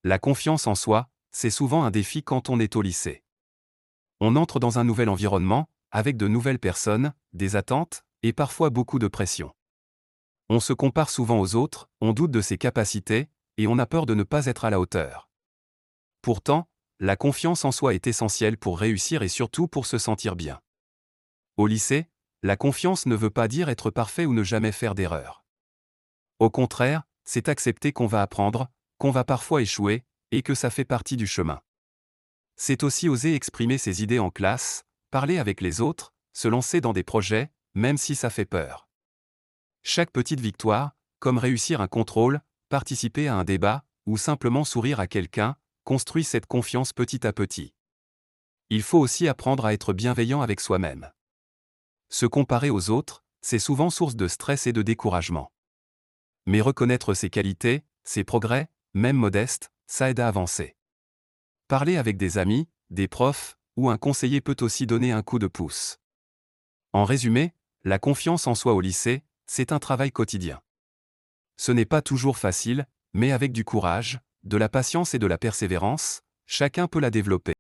La confiance en soi, c'est souvent un défi quand on est au lycée. On entre dans un nouvel environnement, avec de nouvelles personnes, des attentes, et parfois beaucoup de pression. On se compare souvent aux autres, on doute de ses capacités, et on a peur de ne pas être à la hauteur. Pourtant, la confiance en soi est essentielle pour réussir et surtout pour se sentir bien. Au lycée, la confiance ne veut pas dire être parfait ou ne jamais faire d'erreur. Au contraire, c'est accepter qu'on va apprendre, qu'on va parfois échouer, et que ça fait partie du chemin. C'est aussi oser exprimer ses idées en classe, parler avec les autres, se lancer dans des projets, même si ça fait peur. Chaque petite victoire, comme réussir un contrôle, participer à un débat, ou simplement sourire à quelqu'un, construit cette confiance petit à petit. Il faut aussi apprendre à être bienveillant avec soi-même. Se comparer aux autres, c'est souvent source de stress et de découragement. Mais reconnaître ses qualités, ses progrès, même modestes, ça aide à avancer. Parler avec des amis, des profs, ou un conseiller peut aussi donner un coup de pouce. En résumé, la confiance en soi au lycée, c'est un travail quotidien. Ce n'est pas toujours facile, mais avec du courage, de la patience et de la persévérance, chacun peut la développer.